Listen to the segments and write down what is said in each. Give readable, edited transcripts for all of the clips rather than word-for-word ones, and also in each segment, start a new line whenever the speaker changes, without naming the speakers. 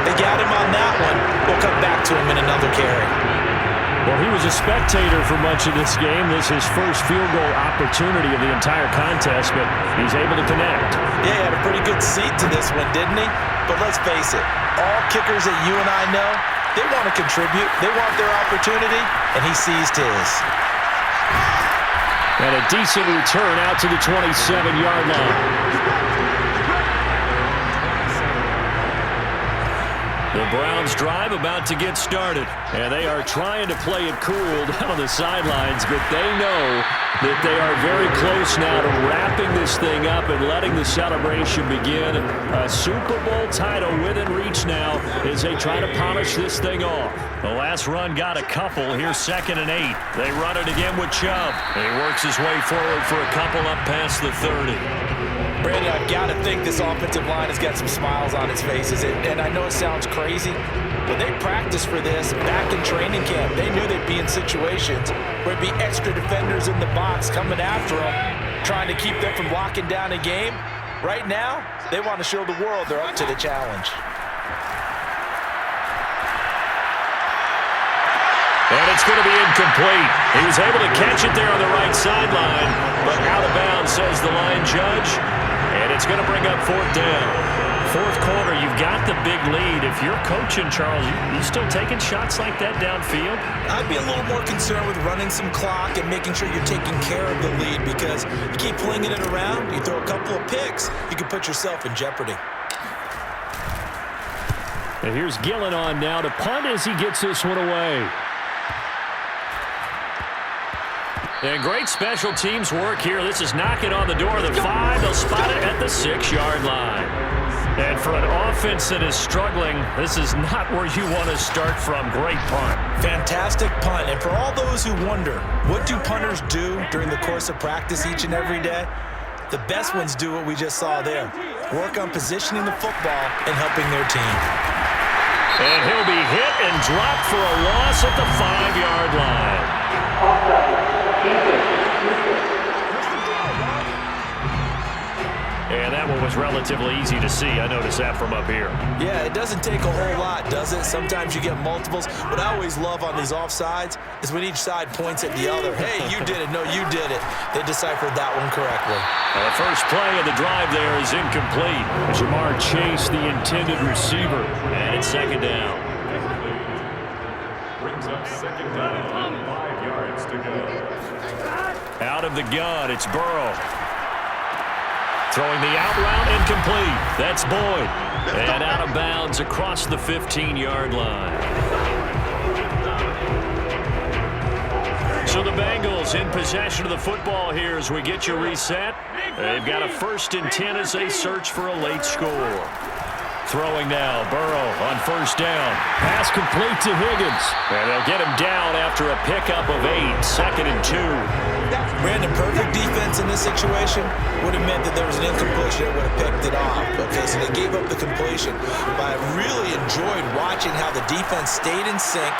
They got him on that one. We'll come back to him in another carry.
Well, he was a spectator for much of this game. This is his first field goal opportunity of the entire contest, but he's able to connect.
Yeah, he had a pretty good seat to this one, didn't he? But let's face it, all kickers that you and I know, they want to contribute. They want their opportunity, and he seized his.
And a decent return out to the 27-yard line. The Browns drive about to get started, and they are trying to play it cool down on the sidelines, but they know that they are very close now to wrapping this thing up and letting the celebration begin. A Super Bowl title within reach now as they try to polish this thing off. The last run got a couple. Here's 2nd and 8. They run it again with Chubb. He works his way forward for a couple up past the 30.
Brandon, I've got to think this offensive line has got some smiles on its faces. And I know it sounds crazy, but they practiced for this back in training camp. They knew they'd be in situations where it'd be extra defenders in the box coming after them, trying to keep them from locking down a game. Right now, they want to show the world they're up to the challenge.
And it's going to be incomplete. He was able to catch it there on the right sideline, but out of bounds, says the line judge. And it's going to bring up 4th down. Fourth quarter, you've got the big lead. If you're coaching, Charles, you still taking shots like that downfield?
I'd be a little more concerned with running some clock and making sure you're taking care of the lead, because you keep flinging it around, you throw a couple of picks, you can put yourself in jeopardy.
And here's Gillen on now to punt as he gets this one away. And great special teams work here. This is knocking on the door of the 5. They'll spot it at the 6-yard line. And for an offense that is struggling, this is not where you want to start from. Great punt.
Fantastic punt. And for all those who wonder, what do punters do during the course of practice each and every day? The best ones do what we just saw there. Work on positioning the football and helping their team.
And he'll be hit and dropped for a loss at the 5-yard line. And that one was relatively easy to see. I noticed that from up here.
Yeah, it doesn't take a whole lot, does it? Sometimes you get multiples. What I always love on these offsides is when each side points at the other. Hey, you did it. No, you did it. They deciphered that one correctly.
The first play of the drive there is incomplete. Jamar Chase, the intended receiver. And it's 2nd down. Brings up 2nd down. 5 yards to go. Out of the gun, it's Burrow. Throwing the out route, incomplete. That's Boyd. And out of bounds across the 15-yard line. So the Bengals in possession of the football here as we get you reset. They've got a 1st and 10 as they search for a late score. Throwing now, Burrow on 1st down. Pass complete to Higgins. And they'll get him down after a pickup of 8. 2nd and 2.
Brandon, perfect defense in this situation would have meant that there was an incompletion that would have picked it off. Okay, so they gave up the completion. But I really enjoyed watching how the defense stayed in sync,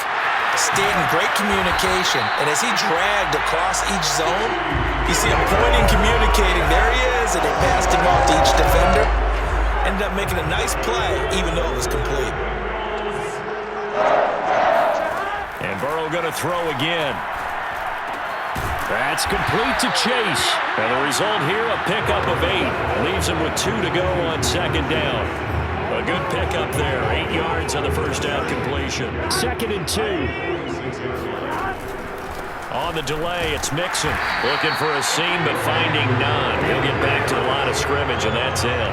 stayed in great communication, and as he dragged across each zone, you see him pointing, communicating. There he is, and they passed him off to each defender. Ended up making a nice play, even though it was complete.
And Burrow going to throw again. That's complete to Chase. And the result here, a pickup of 8. Leaves him with 2 to go on 2nd down. A good pickup there. 8 yards on the 1st down completion. 2nd and 2. On the delay, it's Mixon. Looking for a seam, but finding none. He'll get back to the line of scrimmage, and that's it.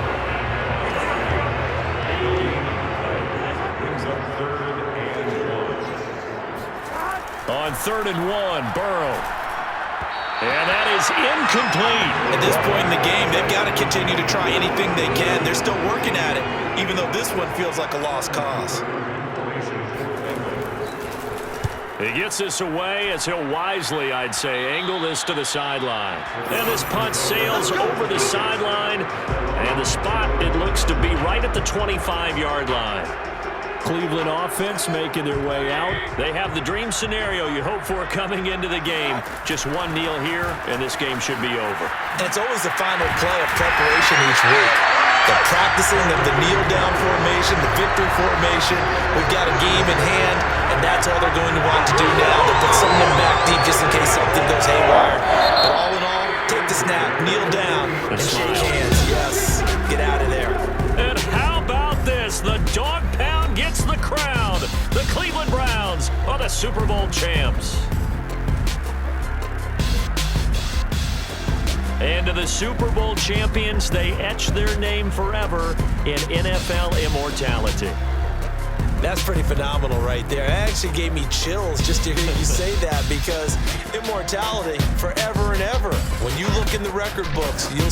On 3rd and 1, Burrow. And that is incomplete.
At this point in the game, they've got to continue to try anything they can. They're still working at it, even though this one feels like a lost cause.
He gets this away as he'll wisely, I'd say, angle this to the sideline. And this punt sails over the sideline. And the spot, it looks to be right at the 25-yard line. Cleveland offense making their way out. They have the dream scenario you hope for coming into the game. Just one kneel here, and this game should be over.
And it's always the final play of preparation each week. They're practicing the kneel-down formation, the victory formation. We've got a game in hand, and that's all they're going to want to do now. They'll put some of them back deep just in case something goes haywire. But all in all, take the snap, kneel down, and shake hands. Yes, get out of there.
And how about this? The dog pound gets the crowd. The Cleveland Browns are the Super Bowl champs. And to the Super Bowl champions, they etch their name forever in NFL immortality.
That's pretty phenomenal right there. It actually gave me chills just to hear you say that, because immortality forever and ever. When you look in the record books, you'll